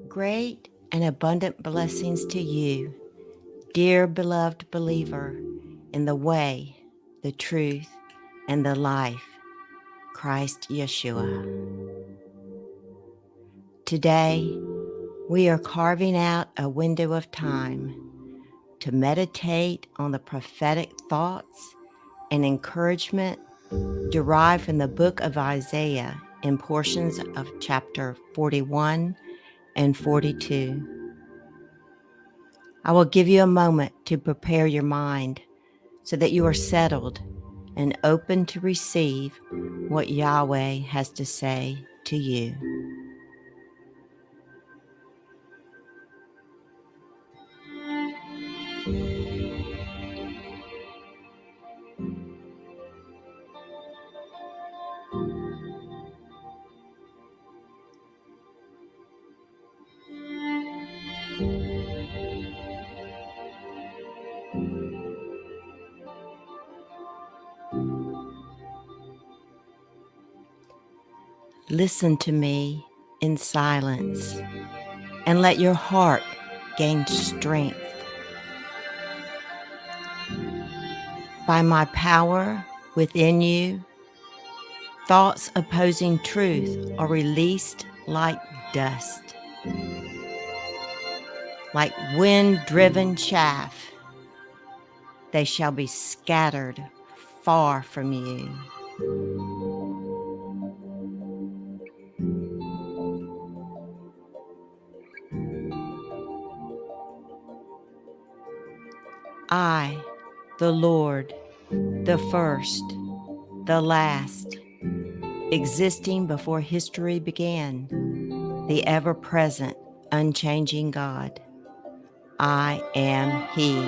Great and abundant blessings to you, dear beloved believer in the way, the truth, and the life, Christ Yeshua. Today, we are carving out a window of time to meditate on the prophetic thoughts and encouragement derived from the book of Isaiah in portions of chapter 41 and 42. I will give you a moment to prepare your mind so that you are settled and open to receive what Yahweh has to say to you. Listen to me in silence and let your heart gain strength. By my power within you, thoughts opposing truth are released like dust, like wind-driven chaff. They shall be scattered far from you. I, the Lord, the first, the last, existing before history began, the ever-present, unchanging God. I am He.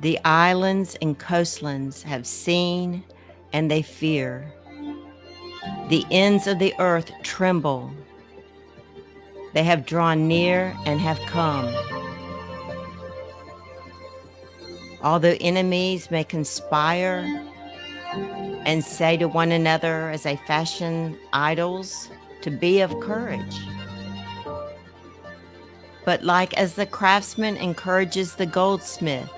The islands and coastlands have seen and they fear. The ends of the earth tremble. They have drawn near and have come. Although enemies may conspire and say to one another as they fashion idols to be of courage. But like as the craftsman encourages the goldsmith,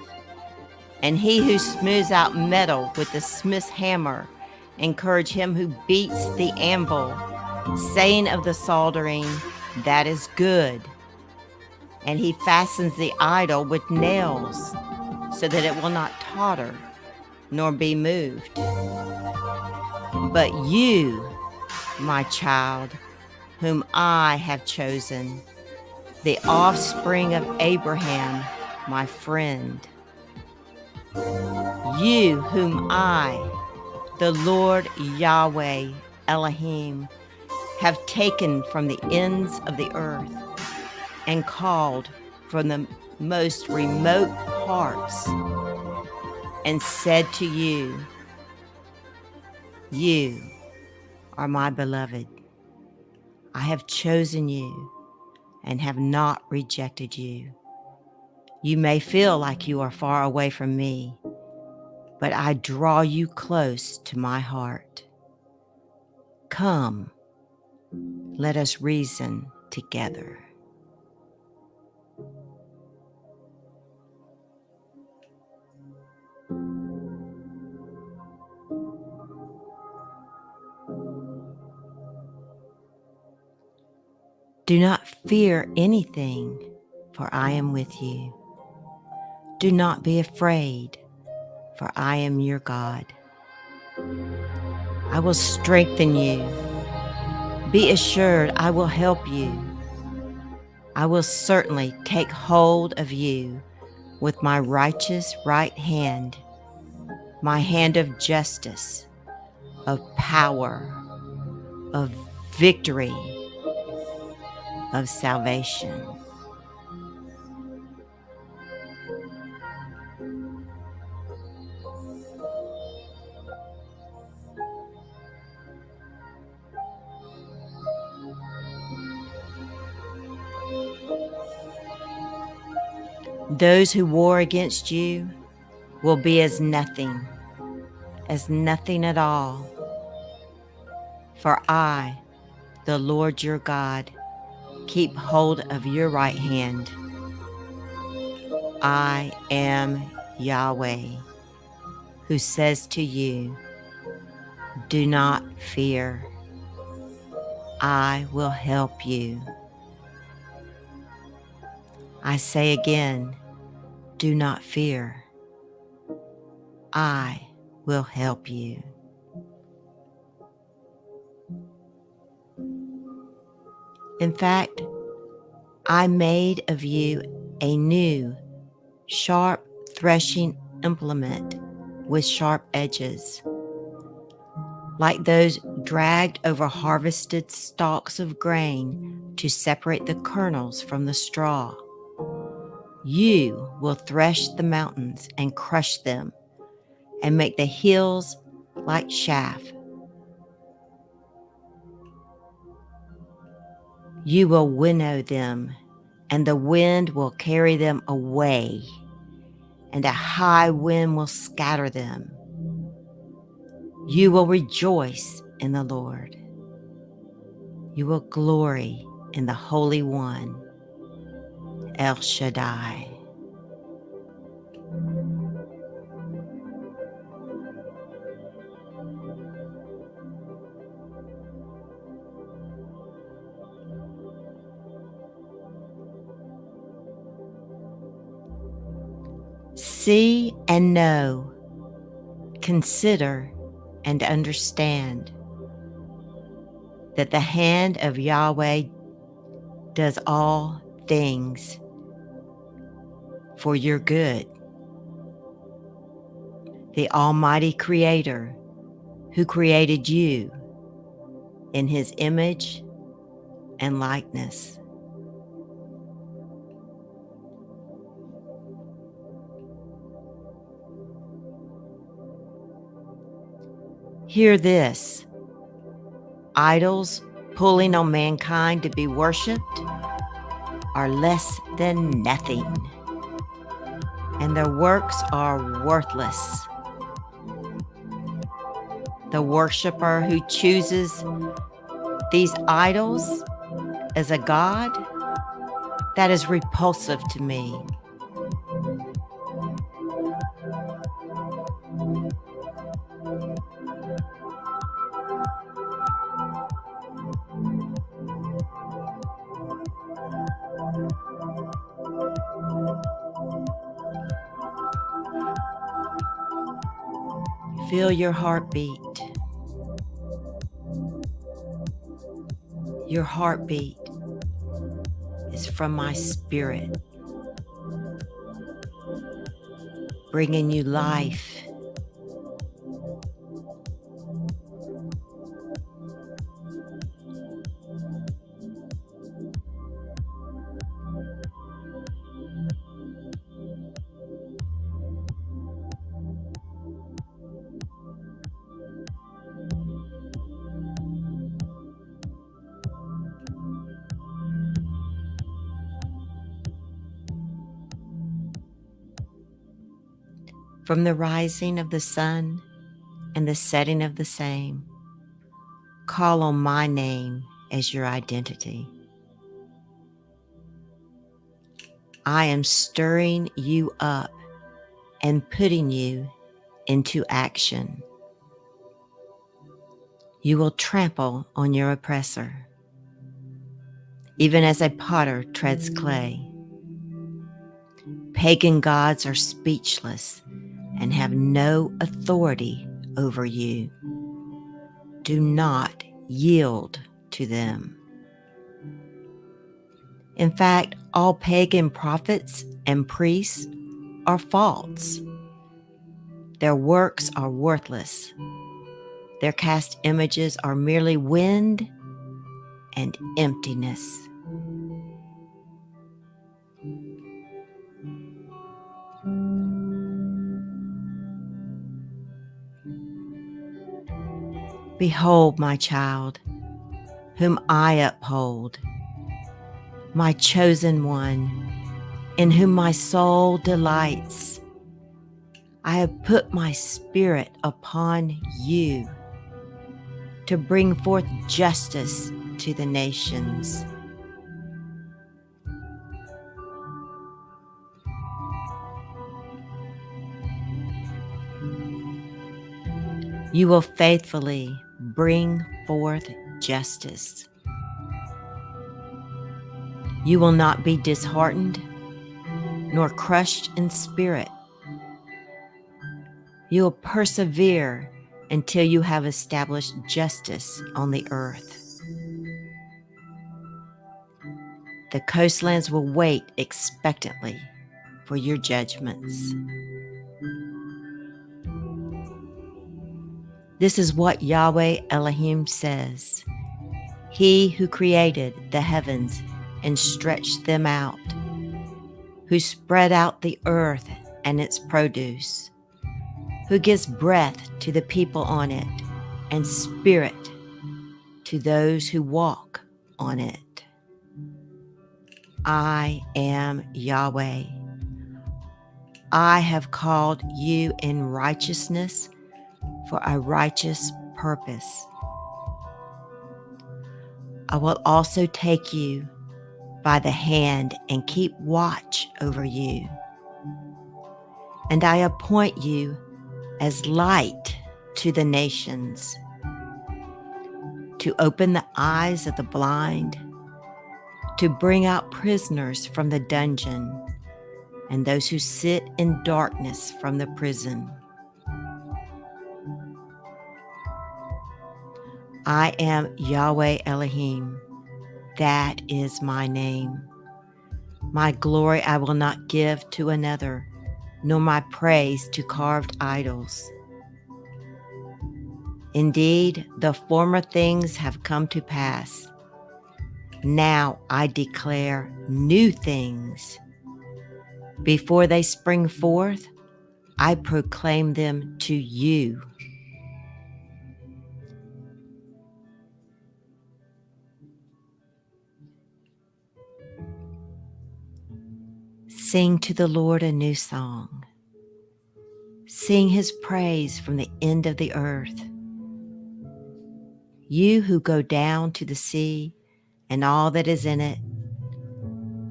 and he who smooths out metal with the smith's hammer, encourage him who beats the anvil, saying of the soldering, that is good. And he fastens the idol with nails, so that it will not totter, nor be moved. But you, my child, whom I have chosen, the offspring of Abraham, my friend, you whom I, the Lord Yahweh Elohim, have taken from the ends of the earth and called from the most remote parts, and said to you, you are my beloved. I have chosen you and have not rejected you. You may feel like you are far away from me, but I draw you close to my heart. Come, let us reason together. Do not fear anything, for I am with you. Do not be afraid, for I am your God. I will strengthen you. Be assured I will help you. I will certainly take hold of you with my righteous right hand, my hand of justice, of power, of victory, of salvation. Those who war against you will be as nothing at all. For I, the Lord your God, keep hold of your right hand. I am Yahweh, who says to you, do not fear. I will help you. I say again, do not fear. I will help you. In fact, I made of you a new, sharp threshing implement with sharp edges, like those dragged over harvested stalks of grain to separate the kernels from the straw. You will thresh the mountains and crush them and make the hills like chaff. You will winnow them, and the wind will carry them away, and a high wind will scatter them. You will rejoice in the Lord. You will glory in the Holy One, El Shaddai. See and know, consider and understand that the hand of Yahweh does all things for your good. The Almighty Creator who created you in His image and likeness. Hear this: idols pulling on mankind to be worshipped are less than nothing, and their works are worthless. The worshiper who chooses these idols as a god, that is repulsive to me. Feel your heartbeat. Your heartbeat is from my spirit, bringing you life. From the rising of the sun and the setting of the same, call on my name as your identity. I am stirring you up and putting you into action. You will trample on your oppressor, even as a potter treads clay. Pagan gods are speechless and have no authority over you. Do not yield to them. In fact, all pagan prophets and priests are false. Their works are worthless. Their cast images are merely wind and emptiness. Behold, my child, whom I uphold, my chosen one, in whom my soul delights. I have put my spirit upon you to bring forth justice to the nations. You will faithfully bring forth justice. You will not be disheartened nor crushed in spirit. You will persevere until you have established justice on the earth. The coastlands will wait expectantly for your judgments. This is what Yahweh Elohim says, He who created the heavens and stretched them out, who spread out the earth and its produce, who gives breath to the people on it and spirit to those who walk on it. I am Yahweh. I have called you in righteousness for a righteous purpose. I will also take you by the hand and keep watch over you. And I appoint you as light to the nations, to open the eyes of the blind, to bring out prisoners from the dungeon, and those who sit in darkness from the prison. I am Yahweh Elohim. That is my name. My glory I will not give to another, nor my praise to carved idols. Indeed, the former things have come to pass. Now I declare new things. Before they spring forth, I proclaim them to you. Sing to the Lord a new song. Sing his praise from the end of the earth. You who go down to the sea and all that is in it,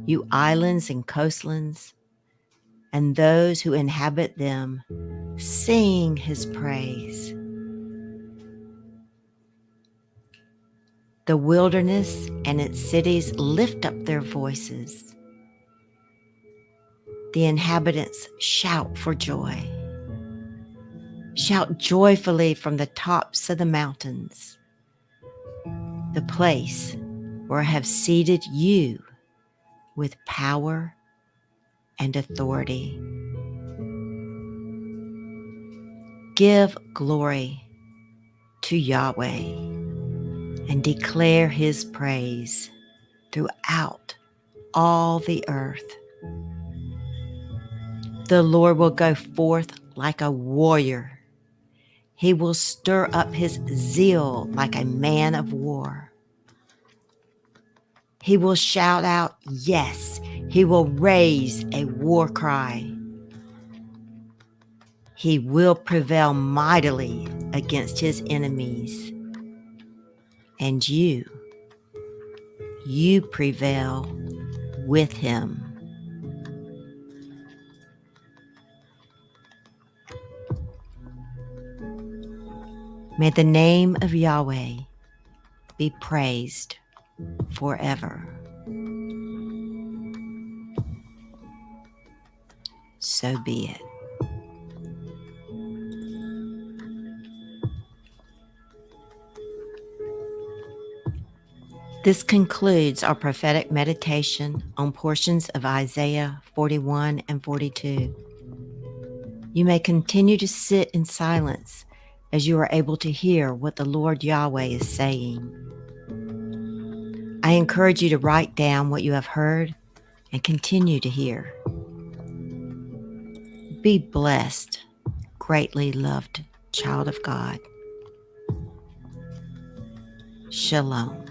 you islands and coastlands, and those who inhabit them, sing his praise. The wilderness and its cities lift up their voices. The inhabitants shout for joy. Shout joyfully from the tops of the mountains, the place where I have seated you with power and authority. Give glory to Yahweh and declare his praise throughout all the earth. The Lord will go forth like a warrior. He will stir up his zeal like a man of war. He will shout out, yes, he will raise a war cry. He will prevail mightily against his enemies. And you prevail with him. May the name of Yahweh be praised forever. So be it. This concludes our prophetic meditation on portions of Isaiah 41 and 42. You may continue to sit in silence as you are able to hear what the Lord Yahweh is saying. I encourage you to write down what you have heard and continue to hear. Be blessed, greatly loved child of God. Shalom.